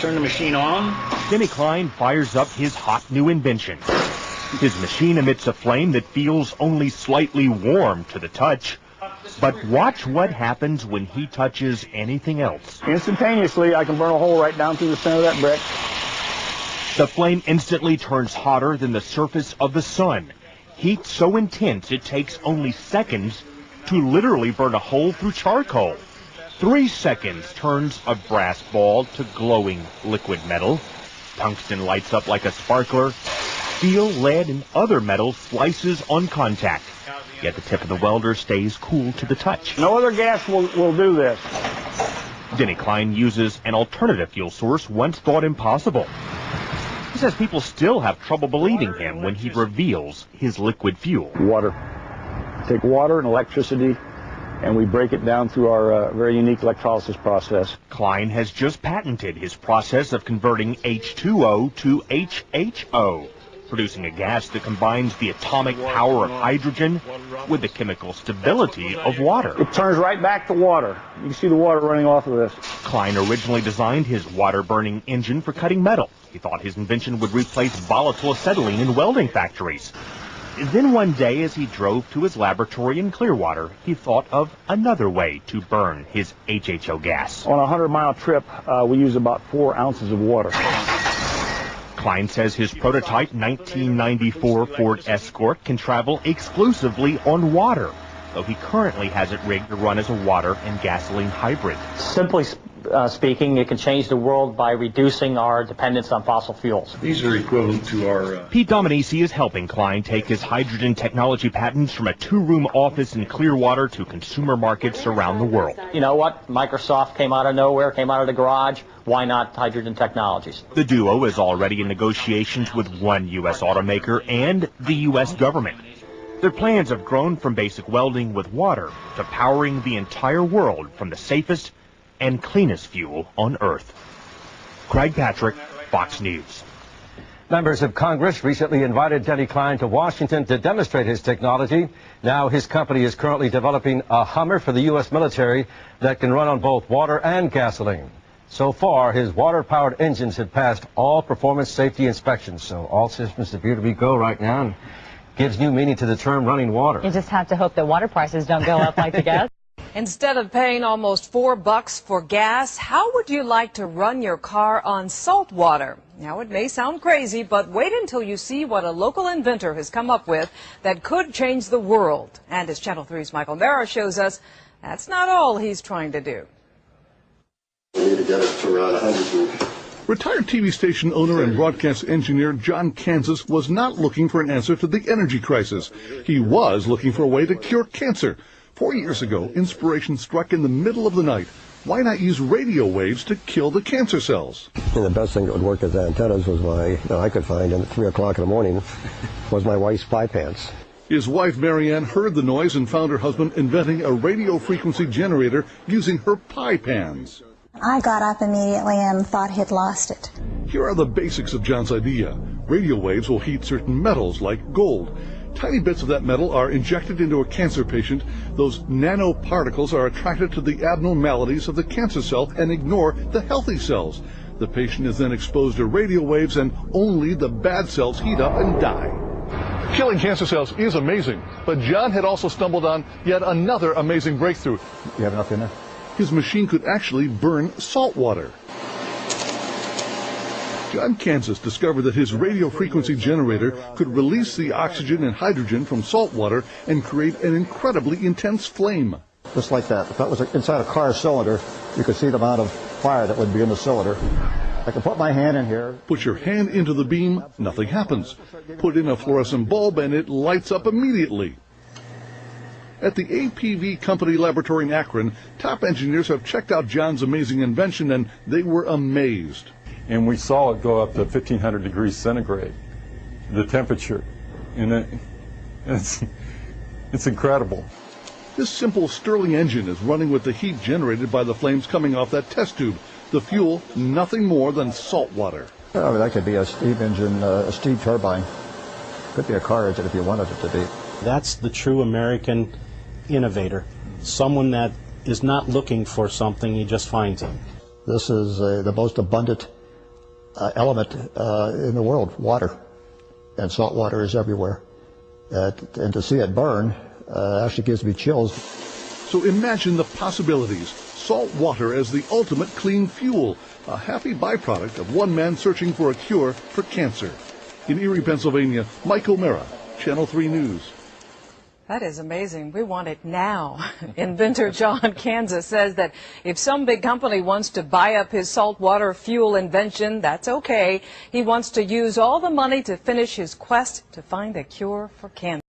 turn the machine on. Denny Klein fires up his hot new invention. His machine emits a flame that feels only slightly warm to the touch. But watch what happens when he touches anything else. Instantaneously, I can burn a hole right down through the center of that brick. The flame instantly turns hotter than the surface of the sun. Heat so intense it takes only seconds to literally burn a hole through charcoal. 3 seconds turns a brass ball to glowing liquid metal. Tungsten lights up like a sparkler. Steel, lead, and other metals slices on contact. Yet the tip of the welder stays cool to the touch. No other gas will do this. Denny Klein uses an alternative fuel source once thought impossible. He says people still have trouble believing him when he reveals his liquid fuel. Water. Take water and electricity, and we break it down through our very unique electrolysis process. Klein has just patented his process of converting H2O to HHO, producing a gas that combines the atomic power of hydrogen with the chemical stability of water. It turns right back to water. You can see the water running off of this. Klein originally designed his water-burning engine for cutting metal. He thought his invention would replace volatile acetylene in welding factories. Then one day, as he drove to his laboratory in Clearwater, he thought of another way to burn his HHO gas. On a 100-mile trip, we use about 4 ounces of water. Klein says his prototype 1994 Ford Escort can travel exclusively on water, though he currently has it rigged to run as a water and gasoline hybrid. Simply speaking, it can change the world by reducing our dependence on fossil fuels. These are equivalent to our... Pete Dominici is helping Klein take his hydrogen technology patents from a 2-room office in Clearwater to consumer markets around the world. You know what? Microsoft came out of nowhere, came out of the garage. Why not hydrogen technologies? The duo is already in negotiations with one U.S. automaker and the U.S. government. Their plans have grown from basic welding with water to powering the entire world from the safest and cleanest fuel on Earth. Craig Patrick, Fox News. Members of Congress recently invited Denny Klein to Washington to demonstrate his technology. Now his company is currently developing a Hummer for the U.S. military that can run on both water and gasoline. So far, his water-powered engines have passed all performance safety inspections, so all systems appear to be go right now, and gives new meaning to the term running water. You just have to hope that water prices don't go up like the gas. Instead of paying almost $4 for gas, how would you like to run your car on salt water? Now, it may sound crazy, but wait until you see what a local inventor has come up with that could change the world. And as Channel 3's Michael Mara shows us, that's not all he's trying to do. We need to get it to around 100. Retired TV station owner and broadcast engineer John Kansas was not looking for an answer to the energy crisis. He was looking for a way to cure cancer. 4 years ago, inspiration struck in the middle of the night. Why not use radio waves to kill the cancer cells? And the best thing that would work as antennas was I could find at 3 o'clock in the morning was my wife's pie pants. His wife Marianne heard the noise and found her husband inventing a radio frequency generator using her pie pans. I got up immediately and thought he'd lost it. Here are the basics of John's idea. Radio waves will heat certain metals like gold. Tiny bits of that metal are injected into a cancer patient. Those nanoparticles are attracted to the abnormalities of the cancer cell and ignore the healthy cells. The patient is then exposed to radio waves and only the bad cells heat up and die. Killing cancer cells is amazing, but John had also stumbled on yet another amazing breakthrough. You have enough in there? His machine could actually burn salt water. John Kansas discovered that his radio frequency generator could release the oxygen and hydrogen from salt water and create an incredibly intense flame. Just like that. If that was inside a car cylinder, you could see the amount of fire that would be in the cylinder. I can put my hand in here. Put your hand into the beam, nothing happens. Put in a fluorescent bulb and it lights up immediately. At the APV Company Laboratory in Akron, top engineers have checked out John's amazing invention and they were amazed. And we saw it go up to 1,500 degrees centigrade, the temperature. And it's incredible. This simple Stirling engine is running with the heat generated by the flames coming off that test tube. The fuel, nothing more than salt water. Oh, that could be a steam engine, a steam turbine. Could be a car engine if you wanted it to be. That's the true American innovator. Someone that is not looking for something, he just finds it. This is the most abundant element in the world, water. And salt water is everywhere. And to see it burn actually gives me chills. So imagine the possibilities. Salt water as the ultimate clean fuel, a happy byproduct of one man searching for a cure for cancer. In Erie, Pennsylvania, Mike O'Mara, Channel 3 News. That is amazing. We want it now. Inventor John Kansas says that if some big company wants to buy up his saltwater fuel invention, that's okay. He wants to use all the money to finish his quest to find a cure for cancer.